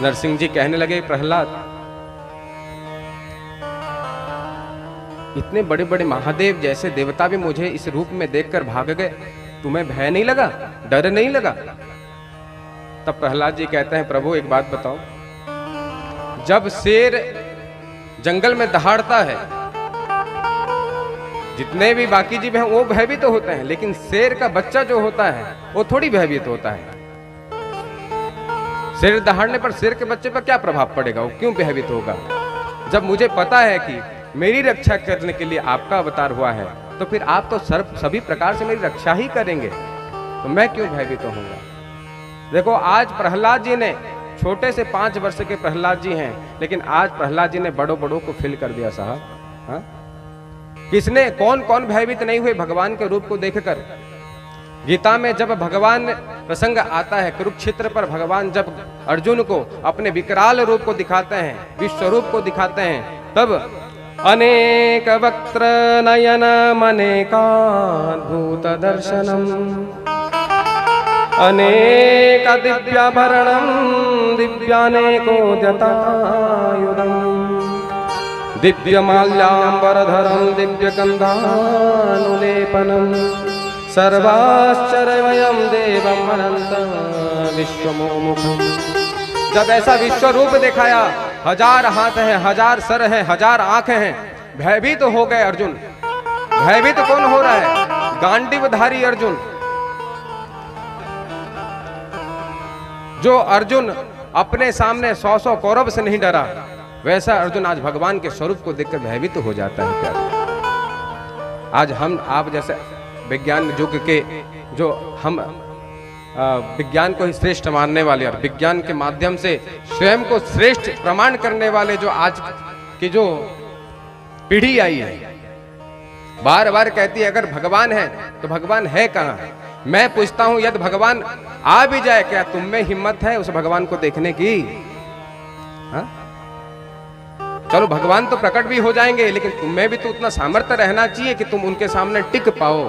नरसिंह जी कहने लगे, प्रहलाद, इतने बड़े बड़े महादेव जैसे देवता भी मुझे इस रूप में देखकर भाग गए, तुम्हें भय नहीं लगा, डर नहीं लगा? तब प्रहलाद जी कहते हैं, प्रभु एक बात बताओ, जब शेर जंगल में दहाड़ता है, जितने भी बाकी जीव हैं वो भयभीत तो होते हैं, लेकिन शेर का बच्चा जो होता है वो थोड़ी भयभीत होता है। शेर दहाड़ने पर शेर के बच्चे पर क्या प्रभाव पड़ेगा, वो क्यों भयभीत होगा? जब मुझे पता है कि मेरी रक्षा करने के लिए आपका अवतार हुआ है, तो फिर आप तो सभी प्रकार से मेरी रक्षा ही करेंगे, तो मैं क्यों भयभीत होऊंगा? देखो, आज प्रहलाद जी ने, छोटे से 5 वर्ष के प्रहलाद जी हैं, लेकिन आज प्रहलाद जी ने बड़ों बड़ों को फिल कर दिया साहब। हाँ, किसने, कौन कौन भयभीत नहीं हुए भगवान के रूप को देखकर? गीता में जब भगवान प्रसंग आता है, कुरुक्षेत्र पर भगवान जब अर्जुन को अपने विकराल रूप को दिखाते हैं, विश्व रूप को दिखाते हैं, तब अनेक वक्त्र नयनम अनेकाद्भुत दर्शनम अनेक दिव्याभरणम दिव्यानेकोद्यतायुधम दिव्यमाल्याम्बरधरम दिव्यगन्धानुलेपनम सर्वाश्चर्यमयं देवम् अनन्तं विश्वमोमुखम्। जब ऐसा विश्व रूप दिखाया, 1000 हाथ हैं, 1000 सर हैं, 1000 आंखें हैं, भयभीत तो हो गए अर्जुन। भयभीत तो कौन हो रहा है? गांडीवधारी अर्जुन। जो अर्जुन अपने सामने 100 कौरव से नहीं डरा, वैसा अर्जुन आज भगवान के स्वरूप को देखकर भयभीत हो जाता है। प्यारे, आज हम आप जैसे विज्ञान युग के जो हम विज्ञान को ही श्रेष्ठ मानने वाले और विज्ञान के माध्यम से स्वयं को श्रेष्ठ प्रमाण करने वाले जो आज की जो पीढ़ी आई है, बार बार कहती है अगर भगवान है तो भगवान है कहाँ? मैं पूछता हूं, यदि भगवान आ भी जाए, क्या तुम में हिम्मत है उस भगवान को देखने की? हा? चलो भगवान तो प्रकट भी हो जाएंगे, लेकिन तुम में भी तो उतना सामर्थ्य रहना चाहिए कि तुम उनके सामने टिक पाओ।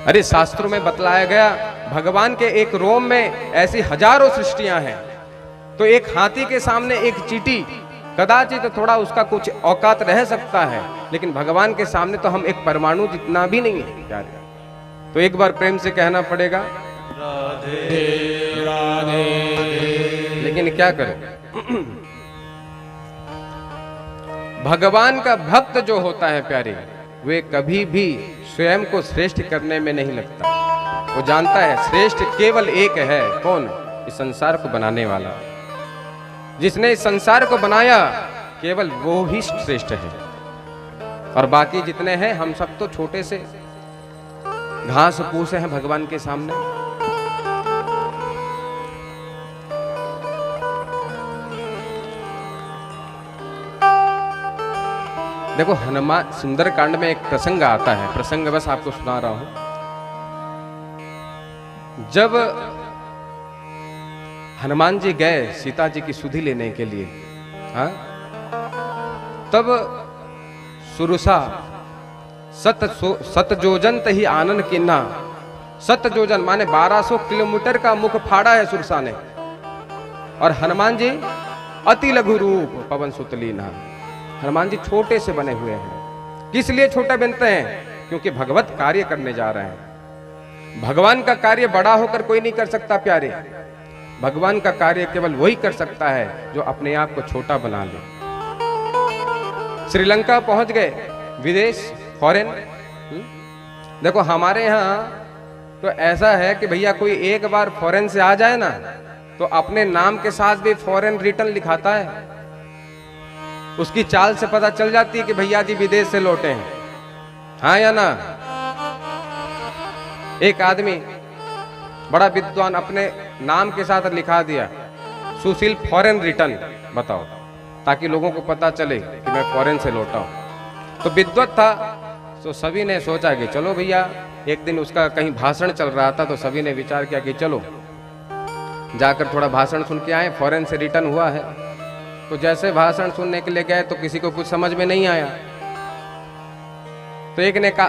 अरे शास्त्रों में बतलाया गया, भगवान के एक रोम में ऐसी हजारों सृष्टियां हैं, तो एक हाथी के सामने एक चींटी कदाचित थोड़ा उसका कुछ औकात रह सकता है, लेकिन भगवान के सामने तो हम एक परमाणु जितना भी नहीं है। क्या? तो एक बार प्रेम से कहना पड़ेगा राधे राधे। लेकिन क्या करें, भगवान का भक्त जो होता है प्यारे, वे कभी भी स्वयं को श्रेष्ठ करने में नहीं लगता। वो जानता है श्रेष्ठ केवल एक है, कौन? इस संसार को बनाने वाला। जिसने इस संसार को बनाया केवल वो ही श्रेष्ठ है, और बाकी जितने हैं हम सब तो छोटे से घास फूस हैं भगवान के सामने। देखो, हनुमान सुंदरकांड में एक प्रसंग आता है, प्रसंग बस आपको सुना रहा हूं। जब हनुमान जी गए सीता जी की सुधि लेने के लिए, हाँ, तब सुरुषा सत जोजन ही आनंद किन्ना। 7 जोजन माने 1200 किलोमीटर का मुख फाड़ा है सुरसा ने, और हनुमान जी अति लघु रूप पवन सुतलीना। हनुमान जी छोटे से बने हुए हैं। किस लिए छोटे बनते हैं? क्योंकि भगवत कार्य करने जा रहे हैं। भगवान का कार्य बड़ा होकर कोई नहीं कर सकता प्यारे। भगवान का कार्य केवल वही कर सकता है जो अपने आप को छोटा बना ले। श्रीलंका पहुंच गए, विदेश, फॉरेन। देखो हमारे यहाँ तो ऐसा है कि भैया कोई एक बार फॉरेन से आ जाए ना, तो अपने नाम के साथ भी फॉरेन रिटर्न लिखाता है। उसकी चाल से पता चल जाती है कि भैया जी विदेश से लौटे हैं, हाँ या ना। एक आदमी बड़ा विद्वान अपने नाम के साथ लिखा दिया सुशील फॉरेन रिटर्न, बताओ, ताकि लोगों को पता चले कि मैं फॉरेन से लौटा हूं। तो विद्वत था, तो सभी ने सोचा कि चलो भैया, एक दिन उसका कहीं भाषण चल रहा था, तो सभी ने विचार किया कि चलो जाकर थोड़ा भाषण सुन के आए, फॉरेन से रिटर्न हुआ है। तो जैसे भाषण सुनने के लिए गए तो किसी को कुछ समझ में नहीं आया। तो एक ने कहा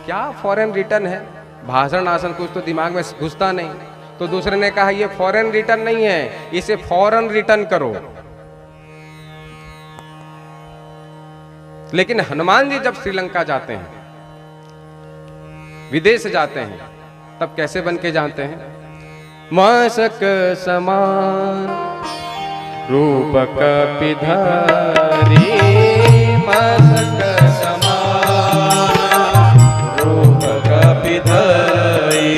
क्या फॉरेन रिटर्न है, भाषण आसन कुछ तो दिमाग में घुसता नहीं। तो दूसरे ने कहा ये फॉरेन रिटर्न नहीं है, इसे फौरन रिटर्न करो। लेकिन हनुमान जी जब श्रीलंका जाते हैं, विदेश जाते हैं, तब कैसे बन के जाते हैं? मासक समान रूप कपिधारी, मासक समान रूप कपिधारी,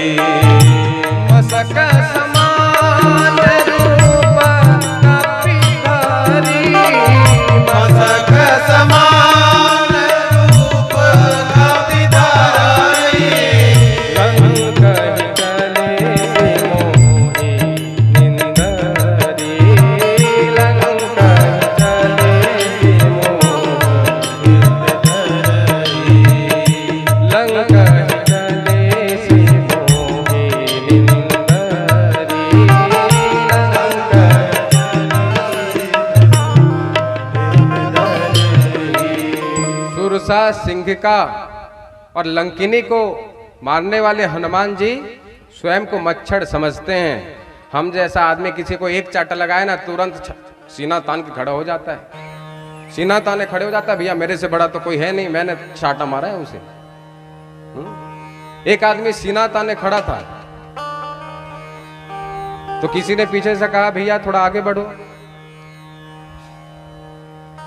मासक समान रूप कपिधारी, मासक समान रूप कपिधारी, रंग चले मोहि निंदरी, रंग चले मोहि निंदरी, रंग चले मोहि निंदरी, सुरसा सिंह का और लंकिनी को मारने वाले हनुमान जी स्वयं को मच्छर समझते हैं। हम जैसा आदमी किसी को एक चाटा लगाए ना, तुरंत सीना तान के खड़ा हो जाता है, सीना ताने खड़े हो जाता है, भैया मेरे से बड़ा तो कोई है नहीं, मैंने चाटा मारा है उसे। एक आदमी सीना ताने खड़ा था, तो किसी ने पीछे से कहा भैया थोड़ा आगे बढ़ो।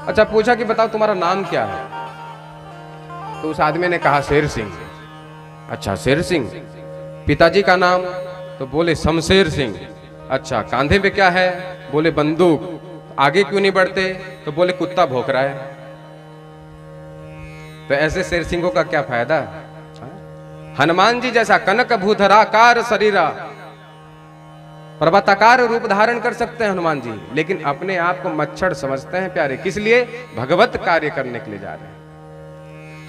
अच्छा, पूछा कि बताओ तुम्हारा नाम क्या है? तो उस आदमी ने कहा शेर सिंह। अच्छा शेर सिंह, पिताजी का नाम? तो बोले शमशेर सिंह। अच्छा, कांधे पे क्या है? बोले बंदूक। आगे क्यों नहीं बढ़ते? तो बोले कुत्ता भौंक रहा है। तो ऐसे शेर सिंहों का क्या फायदा? हनुमान जी जैसा कनक भूधराकार शरीरा, पर्वताकार रूप धारण कर सकते हैं हनुमान जी, लेकिन अपने आप को मच्छर समझते हैं प्यारे। किस लिए? भगवत कार्य करने के लिए जा रहे हैं।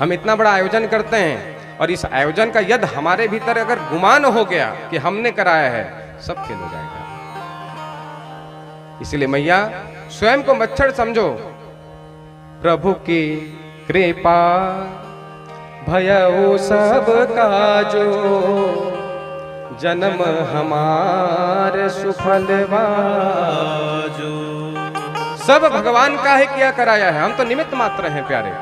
हम इतना बड़ा आयोजन करते हैं, और इस आयोजन का यदि हमारे भीतर अगर गुमान हो गया कि हमने कराया है, सब फेल हो जाएगा। इसलिए मैया स्वयं को मच्छर समझो। प्रभु की कृपा भयउ सब काजो, जन्म हमार सुफल बाजो। सब भगवान का है, किया कराया है, हम तो निमित्त मात्र हैं प्यारे।